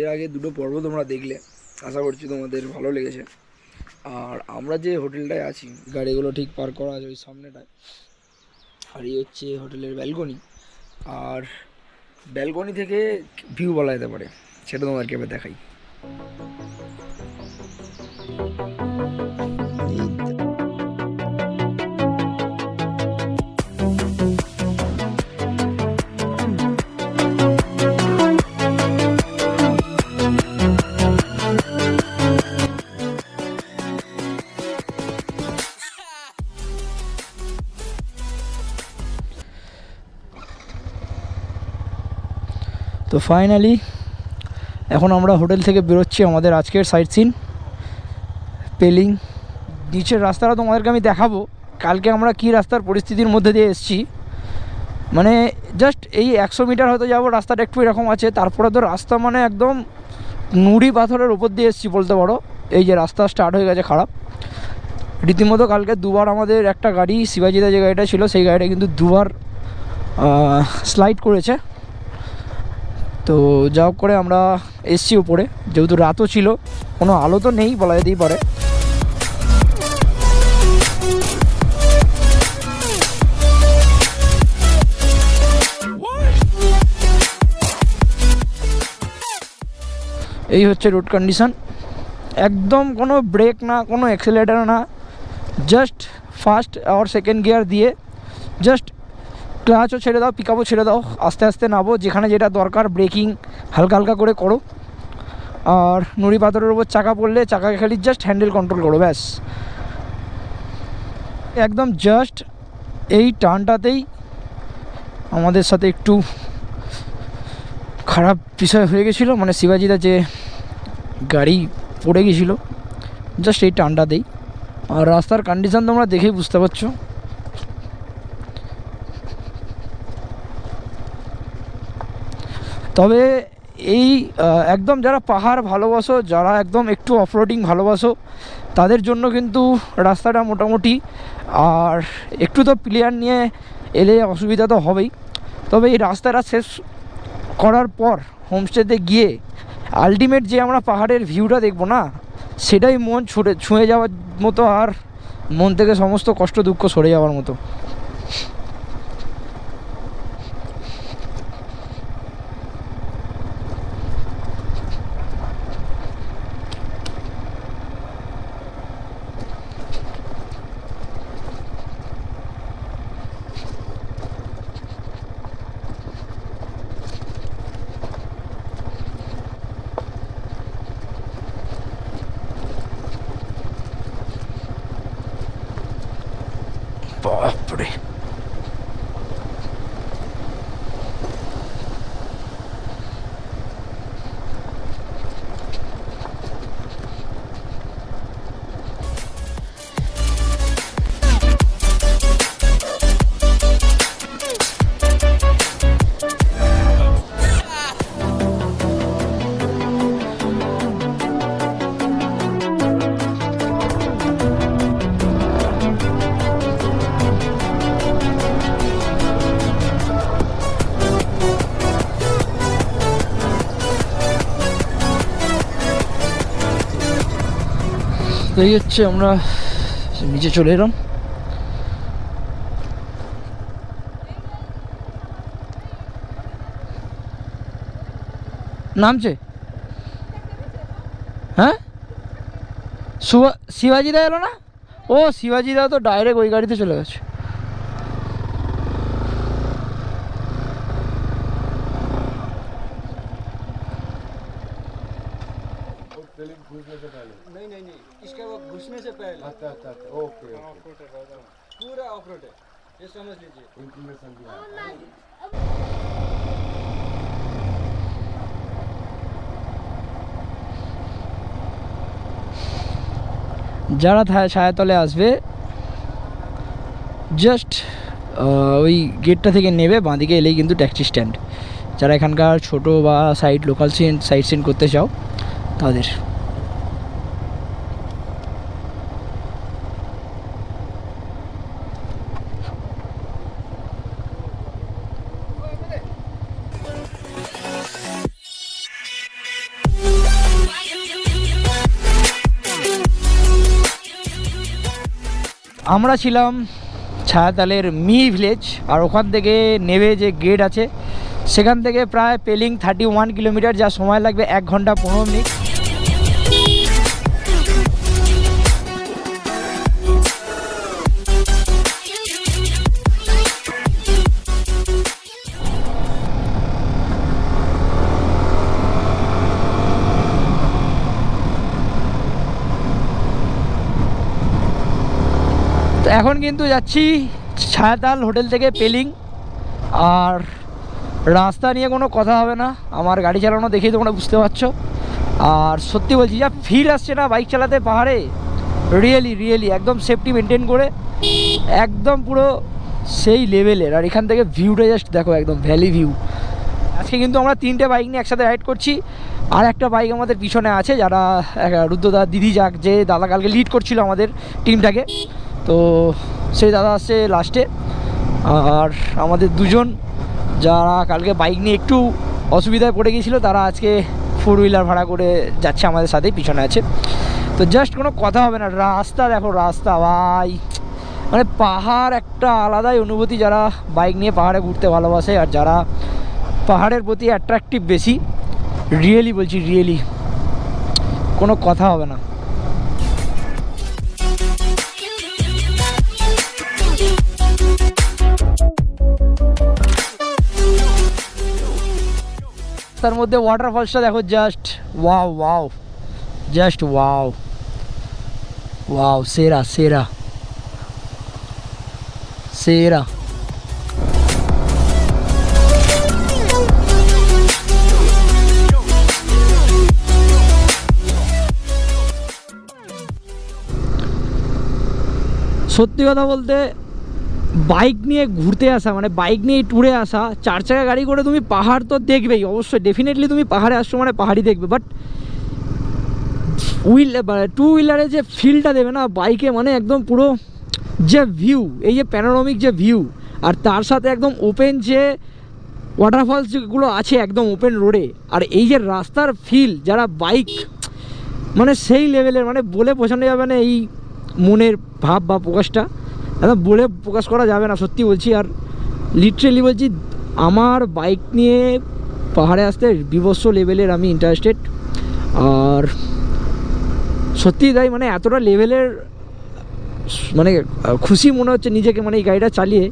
এর আগে দুটো পর্ব তোমরা দেখলে, আশা করছি তোমাদের ভালো লেগেছে। আর আমরা যে হোটেলটায় আছি, গাড়িগুলো ঠিক পার্ক করা আছে ওই সামনেটায়, আর এই হচ্ছে হোটেলের ব্যালকনি। আর ব্যালকনি থেকে ভিউ বলা যেতে পারে, সেটা তোমাদেরকে এবার দেখাই। তো ফাইনালি এখন আমরা হোটেল থেকে বেরোচ্ছি আমাদের আজকের সাইট সিন পেলিং। নিচের রাস্তাটা তোমাদেরকে আমি দেখাবো, কালকে আমরা কী রাস্তার পরিস্থিতির মধ্যে দিয়ে এসেছি। মানে জাস্ট এই 100 মিটার হয়তো যাবো, রাস্তাটা একটু এরকম আছে, তারপরে তো রাস্তা মানে একদম নুড়ি পাথরের ওপর দিয়ে এসেছি বলতে পারো। এই যে রাস্তা স্টার্ট হয়ে গেছে খারাপ রীতিমতো। কালকে দুবার আমাদের একটা গাড়ি, শিবাজিদা যে গাড়িটা ছিল সেই গাড়িটা কিন্তু দুবার স্লাইড করেছে। তো যা হোক করে আমরা এসছি উপরে, যেহেতু রাতও ছিল, কোনো আলো তো নেই বলা যেতেই পারে। এই হচ্ছে রোড কন্ডিশন, একদম কোনো ব্রেক না, কোনো অ্যাক্সেলেটার না, জাস্ট ফার্স্ট আর সেকেন্ড গিয়ার দিয়ে জাস্ট ক্লাচও ছেড়ে দাও, পিকআপও ছেড়ে দাও, আস্তে আস্তে নামো, যেখানে যেটা দরকার ব্রেকিং হালকা হালকা করে করো। আর নুড়ি পাথরের উপর চাকা পড়লে চাকাকে খালি জাস্ট হ্যান্ডেল কন্ট্রোল করো, ব্যাস। একদম জাস্ট এই টার্নটাতেই আমাদের সাথে একটু খারাপ বিষয় হয়ে গেছিলো, মানে শিবাজিদা যে গাড়ি পড়ে গেছিলো জাস্ট এই টার্নটাতেই। আর রাস্তার কন্ডিশন তোমরা দেখেই বুঝতে পারছো। তবে এই একদম যারা পাহাড় ভালোবাসো, যারা একদম একটু অফরোডিং ভালোবাসো, তাদের জন্য কিন্তু রাস্তাটা মোটামুটি। আর একটু তো প্লেয়ার নিয়ে এলে অসুবিধা তো হবেই। তবে এই রাস্তাটা শেষ করার পর হোমস্টেতে গিয়ে আলটিমেট যে আমরা পাহাড়ের ভিউটা দেখবো না, সেটাই মন ছুঁয়ে যাওয়ার মতো, আর মন থেকে সমস্ত কষ্ট দুঃখ সরে যাওয়ার মতো। বাপরে, এই হচ্ছে আমরা নিচে চলে এলাম। নামছে, হ্যাঁ শিবাজিদা এলো না? ও শিবাজিদা তো ডাইরেক্ট ওই গাড়িতে চলে গেছে। नहीं इसका वो घुसने से पहले। अच्छा ओके पूरा ऑफ रोड है, ये समझ लीजिए। इंफॉर्मेशन दिया যারা ছায়াতলে আসবে জাস্ট ওই গেটটা থেকে নেবে, বাঁদিকে এলেই কিন্তু ট্যাক্সি স্ট্যান্ড। যারা এখানকার ছোট বা লোকাল সাইট সিন করতে চাও তাদের। আমরা ছিলাম ছায়াতালের মি ভিলেজ, আর ওখান থেকে নেমে যে গেট আছে সেখান থেকে প্রায় পেলিং 31 কিলোমিটার, যা সময় লাগবে 1 ঘন্টা 15 মিনিট। তো এখন কিন্তু যাচ্ছি ছায়াতাল হোটেল থেকে পেলিং, আর রাস্তা নিয়ে কোনো কথা হবে না, আমার গাড়ি চালানো দেখেই তোমরা বুঝতে পারছো। আর সত্যি বলছি, যা ফিল আসছে না বাইক চালাতে পাহাড়ে, রিয়েলি একদম সেফটি মেনটেন করে, একদম পুরো সেই লেভেলের। আর এখান থেকে ভিউটা জাস্ট দেখো, একদম ভ্যালি ভিউ। আজকে কিন্তু আমরা 3টে বাইক নিয়ে একসাথে রাইড করছি, আর একটা বাইক আমাদের পিছনে আছে, যারা রুদ্রদা দিদি যাক, যে দাদা কালকে লিড করছিল আমাদের টিমটাকে, তো সেই দাদা আসছে লাস্টে। আর আমাদের দুজন যারা কালকে বাইক নিয়ে একটু অসুবিধায় পড়ে গিয়েছিলো, তারা আজকে 4 হুইলার ভাড়া করে যাচ্ছে আমাদের সাথেই, পিছনে আছে। তো জাস্ট কোনো কথা হবে না, রাস্তা দেখো, রাস্তা ভাই, মানে পাহাড় একটা আলাদাই অনুভূতি। যারা বাইক নিয়ে পাহাড়ে ঘুরতে ভালোবাসে আর যারা পাহাড়ের প্রতি অ্যাট্রাকটিভ বেশি, রিয়েলি বলছি, রিয়েলি কোনো কথা হবে না। তার মধ্যে ওয়াটারফলসটা দেখো, জাস্ট ওয়াও, জাস্ট ওয়াও, সেরা। সত্যি কথা বলতে, বাইক নিয়ে ঘুরতে আসা মানে বাইক নিয়ে ট্যুরে আসা, 4 চাকা গাড়ি করে তুমি পাহাড় তো দেখবেই, অবশ্যই ডেফিনেটলি তুমি পাহাড়ে আসছো মানে পাহাড়ই দেখবে, বাট টু হুইলারে যে ফিলটা দেবে না বাইকে, মানে একদম পুরো যে ভিউ, এই যে প্যানোরামিক যে ভিউ, আর তার সাথে একদম ওপেন যে ওয়াটারফলস যেগুলো আছে একদম ওপেন রোডে, আর এই যে রাস্তার ফিল, যারা বাইক মানে সেই লেভেলের, মানে বলে বোঝানো যাবে না এই মনের ভাব বা প্রকাশটা, একদম বলে প্রকাশ করা যাবে না, সত্যি বলছি। আর লিটারেলি বলছি, আমার বাইক নিয়ে পাহাড়ে আসতে বিভৎস লেভেলের আমি ইন্টারেস্টেড। আর সত্যিই তাই, মানে এতটা লেভেলের মানে খুশি মনে হচ্ছে নিজেকে, মানে এই গাড়িটা চালিয়ে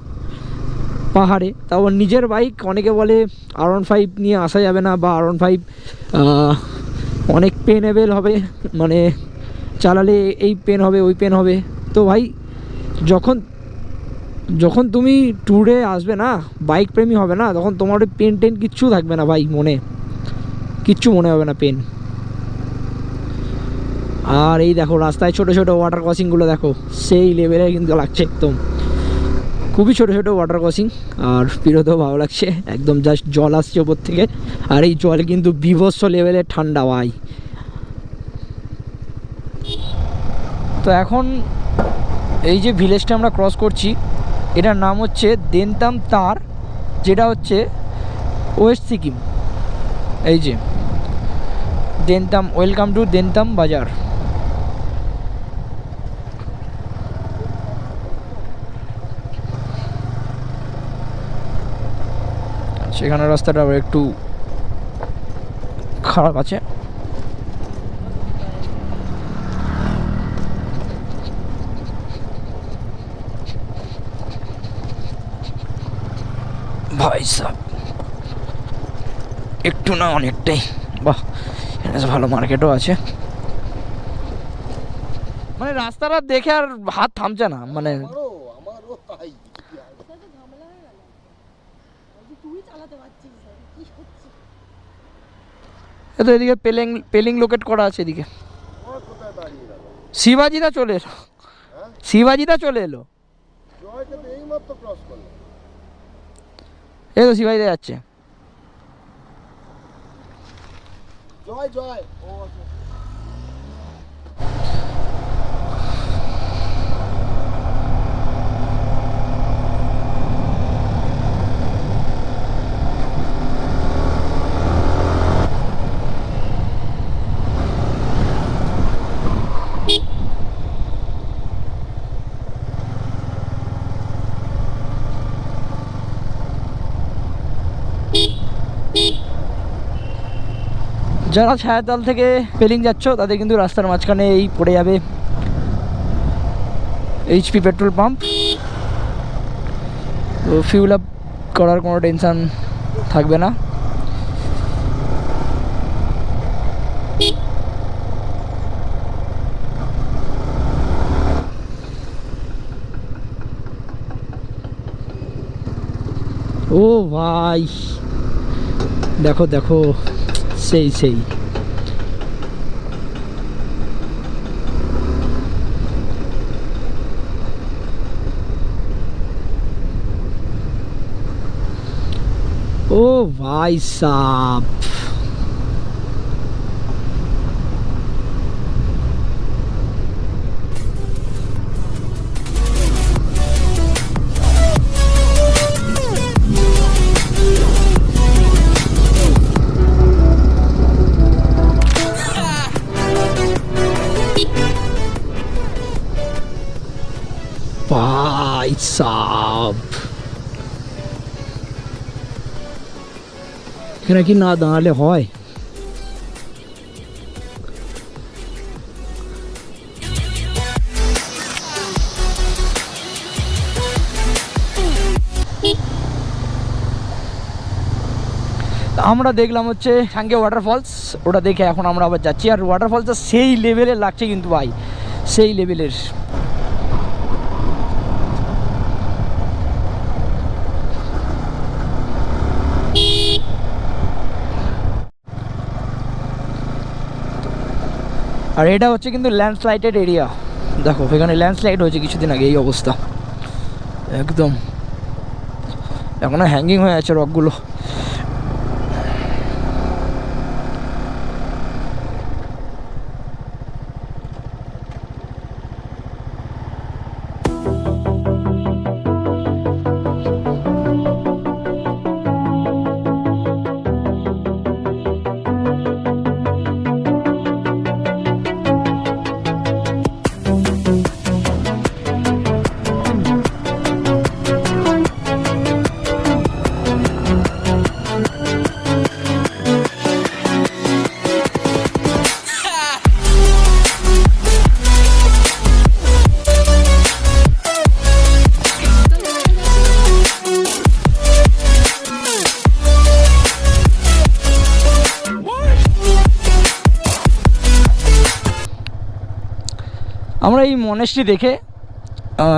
পাহাড়ে, তাও নিজের বাইক। অনেকে বলে R15 নিয়ে আসা যাবে না, বা R15 অনেক পেনেবেল হবে, মানে চালালে এই পেন হবে ওই পেন হবে। তো ভাই, যখন তুমি ট্যুরে আসবে না, বাইক প্রেমী হবে না, তখন তোমার ওই পেন টেন কিচ্ছু থাকবে না ভাই, কিচ্ছু মনে হবে না পেন। আর এই দেখো রাস্তায় ছোটো ছোটো ওয়াটার ক্রসিংগুলো দেখো, সেই লেভেলে কিন্তু লাগছে, একদম খুবই ছোটো ছোটো ওয়াটার ক্রসিং। আর পেরোতেও ভালো লাগছে, একদম জাস্ট জল আসছে ওপর থেকে, আর এই জল কিন্তু বিভৎস লেভেলের ঠান্ডা ভাই। তো এখন এই যে ভিলেজটা আমরা ক্রস করছি, এটার নাম হচ্ছে দেনতাম তার, যেটা হচ্ছে ওয়েস্ট সিকিম। এই যে দেনতাম, ওয়েলকাম টু দেনতাম বাজার। সেখানে রাস্তাটা একটু খারাপ আছে। ভাই সাহেব, একটু না অনেকটাই, বাহ, এখানে ভালো মার্কেটও আছে। মানে রাস্তাটা দেখে আর হাত থামছে না, মানে তো এদিকে পেলিং লোকেট করা আছে এদিকে। শিবাজিদা চলে এলো, শিবাজিদা চলে এলো, এই তো শিবাজিদা যাচ্ছে। জয় যারা ছায়াতল থেকে পেলিং যাচ্ছ তাদের কিন্তু রাস্তার মাঝখানে এই পড়ে যাবে এইচপি পেট্রোল পাম্প। তো ফিউল আপ করার কোনো টেনশান থাকবে না। ও ভাই দেখো দেখো, সেই সেই ও ভাই সাব, ভাই সাব, এখানে কি না দাঁড়ালে হয়? আমরা দেখলাম হচ্ছে সাঙ্গে ওয়াটারফলস, ওটা দেখে এখন আমরা আবার যাচ্ছি। আর ওয়াটারফলসটা সেই লেভেলের লাগছে কিন্তু ভাই, সেই লেভেলের। আর এটা হচ্ছে কিন্তু ল্যান্ডস্লাইডেড এরিয়া। দেখো এখানে ল্যান্ডস্লাইড হয়েছে কিছুদিন আগে, এই অবস্থা একদম, এখনো হ্যাঙ্গিং হয়ে আছে রকগুলো। আমরা এই মনেস্ট্রি দেখে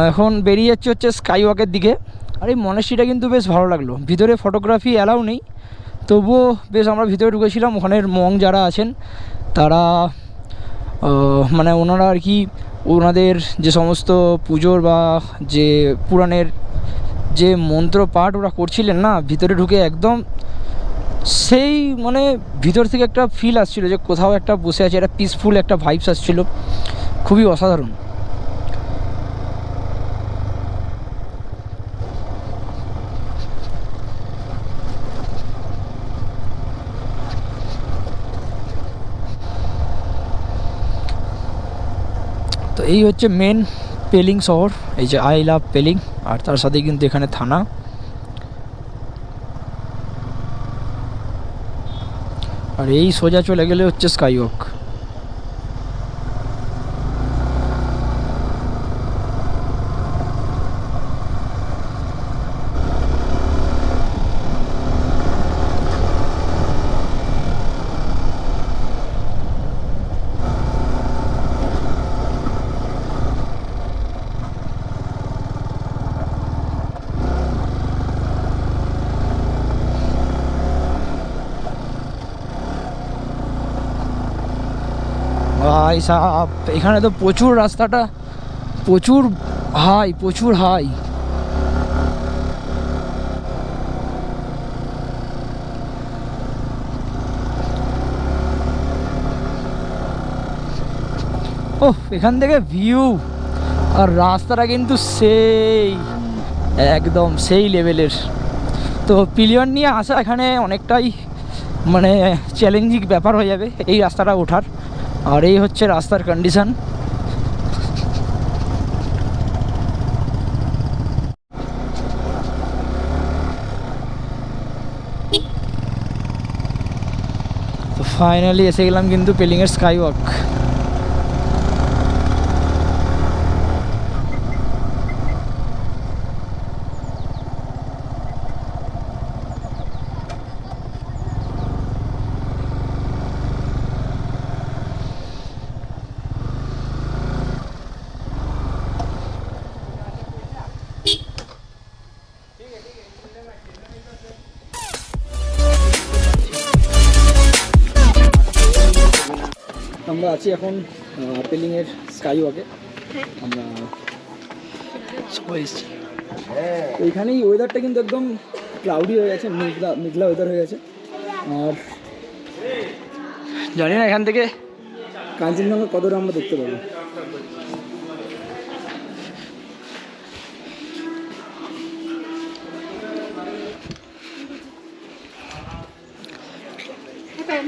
এখন বেরিয়ে যাচ্ছি হচ্ছে স্কাই ওয়াকের দিকে। আর এই মনেস্ট্রিটা কিন্তু বেশ ভালো লাগলো। ভিতরে ফটোগ্রাফি অ্যালাউ নেই, তবুও বেশ আমরা ভিতরে ঢুকেছিলাম। ওখানের মং যারা আছেন তারা মানে ওনারা আর কি ওনাদের যে সমস্ত পুজোর বা যে পুরাণের যে মন্ত্র পাঠ ওরা করছিলেন না, ভিতরে ঢুকে একদম সেই মানে ভিতর থেকে একটা ফিল আসছিল যে কোথাও একটা বসে আছে, একটা পিসফুল একটা ভাইবস আসছিল, খুবই অসাধারণ। তো এই হচ্ছে মেন পেলিং শহর, এই যে আই লাভ পেলিং। আর তার সাথে কিন্তু এখানে থানা। আর এই সোজা চলে গেলে হচ্ছে স্কাইওয়াক। ভাই সাহেব এখানে তো প্রচুর, রাস্তাটা প্রচুর হাই, প্রচুর হাই। ও এখান থেকে ভিউ আর রাস্তাটা কিন্তু সেই একদম সেই লেভেলের। তো পিলিয়ন নিয়ে আসা এখানে অনেকটাই মানে চ্যালেঞ্জিং ব্যাপার হয়ে যাবে এই রাস্তাটা ওঠার। আর এই হচ্ছে রাস্তার কন্ডিশন। তো ফাইনালি এসে গেলাম কিন্তু পেলিংয়ের স্কাই ওয়াক। আমরা আছি এখন পেলিংয়ের স্কাই ওয়াকে। আমরা এইখানেই ওয়েদারটা কিন্তু একদম ক্লাউডি হয়ে গেছে, মেঘলা ওয়েদার হয়ে গেছে। আর জানি না এখান থেকে কাঞ্চনজঙ্ঘা কতটা আমরা দেখতে পাবো।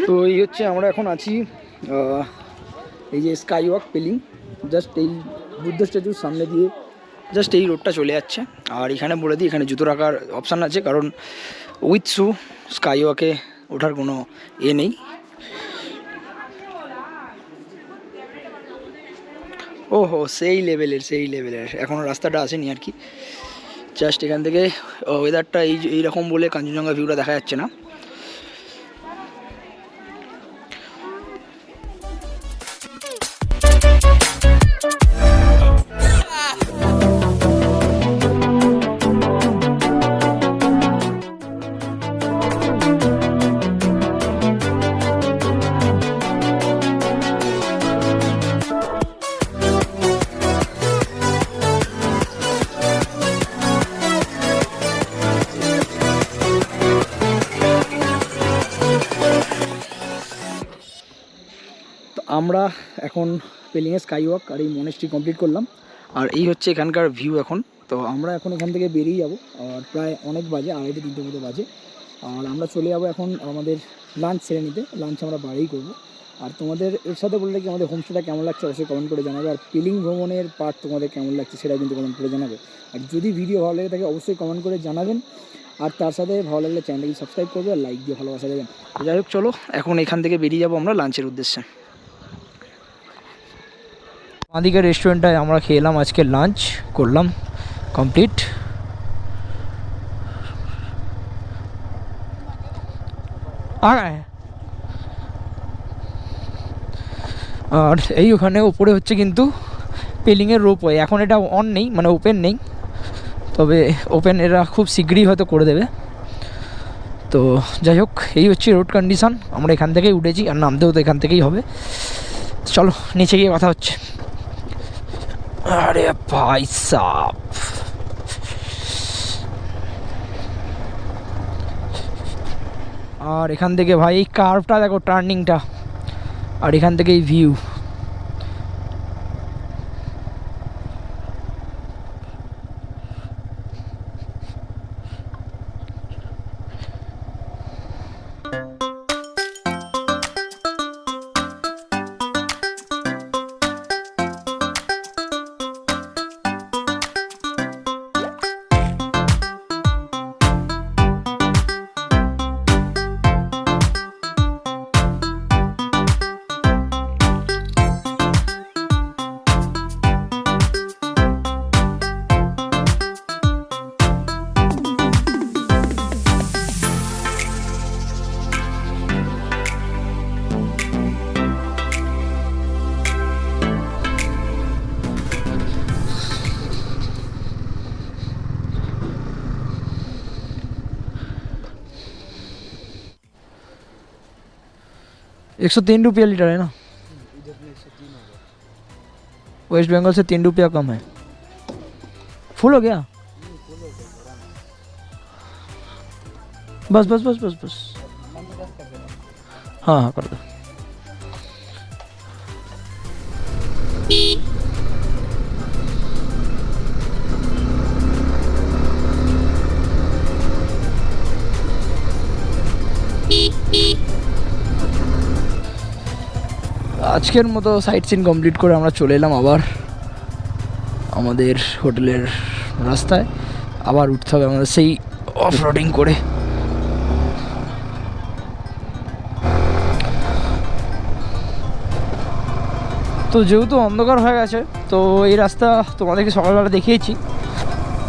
তো এই হচ্ছে আমরা এখন আছি এই যে স্কাই ওয়াক পেলিং, জাস্ট এই বুদ্ধ স্ট্যাচুর সামনে দিয়ে জাস্ট এই রোডটা চলে যাচ্ছে। আর এখানে বলে দিই এখানে জুতো রাখার অপশান আছে, কারণ উইথ শু স্কাই ওয়াকে ওঠার কোনো নেই। ওহো সেই লেভেলের এখনও রাস্তাটা আসেনি আর কি। জাস্ট এখান থেকে ওয়েদারটা এইরকম বলে কাঞ্চনজঙ্ঘা ভিউটা দেখা যাচ্ছে না। আমরা এখন পেলিংয়ে স্কাই ওয়াক আর এই মনেস্ট্রি কমপ্লিট করলাম। আর এই হচ্ছে এখানকার ভিউ এখন। তো আমরা এখন এখান থেকে বেরিয়ে যাব, আর প্রায় অনেক বাজে, 2:30-3টে মতো বাজে। আর আমরা চলে যাবো এখন আমাদের লাঞ্চ সেরে নিতে। লাঞ্চ আমরা বাড়িই করবো। আর তোমাদের এর সাথে বললে কি আমাদের হোমস্টেটা কেমন লাগছে অবশ্যই কমেন্ট করে জানাবে। আর পেলিং ভ্রমণের পার্ট তোমাদের কেমন লাগছে সেটা কিন্তু কমেন্ট করে জানাবে। আর যদি ভিডিও ভালো লাগে থাকে অবশ্যই কমেন্ট করে জানাবেন। আর তার সাথে ভালো লাগলে চ্যানেলকে সাবস্ক্রাইব করবে আর লাইক দিয়ে ভালোবাসা দেবেন। যাই হোক, চলো এখন এখান থেকে বেরিয়ে যাবো আমরা লাঞ্চের উদ্দেশ্যে। আমাদিকে রেস্টুরেন্টটায় আমরা খেলাম, আজকে লাঞ্চ করলাম কমপ্লিট। আর এই ওখানে উপরে হচ্ছে কিন্তু পেলিংয়ের রোপওয়ে। এখন এটা অন নেই, মানে ওপেন নেই, তবে ওপেন এরা খুব শীঘ্রই হয়তো করে দেবে। তো যাই হোক, এই হচ্ছে রোড কন্ডিশন। আমরা এখান থেকেই উঠেছি আর নামতেও তো এখান থেকেই হবে। চলো নিচে গিয়ে কথা হচ্ছে। আরে ভাই সাব, আর এখান থেকে ভাই এই কার্ভটা দেখো, টার্নিংটা, আর এখান থেকে এই ভিউ। ₹103 लीटर है ना, वेस्ट बंगाल से ₹3 कम है। फुल हो गया? बस बस बस बस बस, हाँ हाँ कर दो। আজকের মতো সাইট সিন কমপ্লিট করে আমরা চলে এলাম আবার আমাদের হোটেলের রাস্তায়। আবার উঠতে হবে আমাদের সেই অফ রোডিং করে। তো যেহেতু অন্ধকার হয়ে গেছে, তো এই রাস্তা তোমাদেরকে সকালবেলা দেখিয়েছি,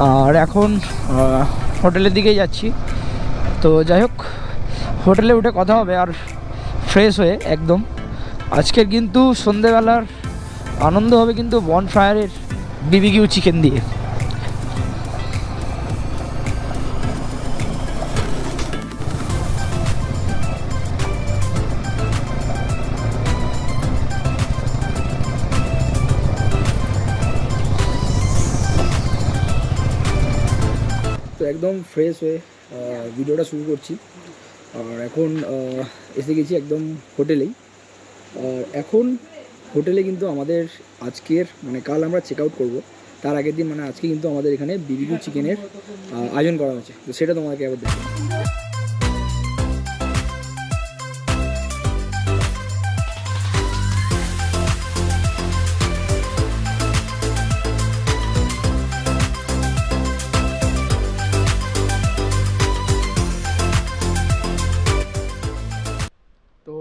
আর এখন হোটেলের দিকেই যাচ্ছি। তো যাই হোক, হোটেলে উঠে কথা হবে আর ফ্রেশ হয়ে একদম। আজকের কিন্তু সন্ধেবেলার আনন্দ হবে কিন্তু বনফায়ারের বিবিকিউ চিকেন দিয়ে। তো একদম ফ্রেশ হয়ে ভিডিওটা শুরু করছি। আর এখন এসে গেছি একদম হোটেলেই। আর এখন হোটেলে কিন্তু আমাদের আজকের মানে কাল আমরা চেক আউট করবো, তার আগের দিন মানে আজকে কিন্তু আমাদের এখানে বিবিকিউ চিকেনের আয়োজন করা হয়েছে। তো সেটা তোমাদেরকে একবার দেখো। তো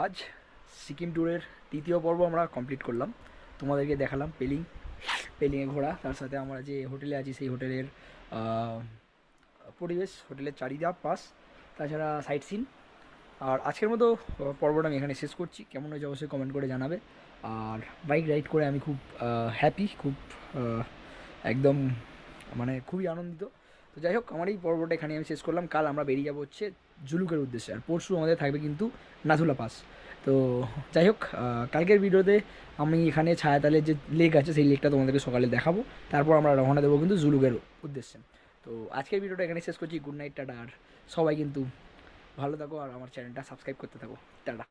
আজ সিকিম ট্যুরের তৃতীয় পর্ব আমরা কমপ্লিট করলাম। তোমাদেরকে দেখালাম পেলিংয়ে ঘোরা, তার সাথে আমরা যে হোটেলে আছি সেই হোটেলের পরিবেশ, হোটেলের চারিদিক পাস, তাছাড়া সাইট সিন। আর আজকের মতো পর্বটা আমি এখানে শেষ করছি। কেমন হয়েছে অবশ্যই কমেন্ট করে জানাবে। আর বাইক রাইড করে আমি খুব হ্যাপি, খুব একদম মানে খুবই আনন্দিত। তো যাই হোক, আমার এই পর্বটা এখানে আমি শেষ করলাম। কাল আমরা বেরিয়ে যাবো হচ্ছে জুলুকের উদ্দেশ্যে, আর পরশু আমাদের থাকবে কিন্তু নাথুলা পাস। তো যাই হোক, কালকের ভিডিওতে আমি এখানে ছায়াতালের যে লেক আছে সেই লেকটা তোমাদেরকে সকালে দেখাবো, তারপর আমরা রওনা দেবো কিন্তু জুলুকের উদ্দেশ্যে। তো আজকের ভিডিওটা এখানে শেষ করছি। Good night, tata. আর সবাই কিন্তু ভালো থাকো আর আমার চ্যানেলটা সাবস্ক্রাইব করতে থাকো। টাটা।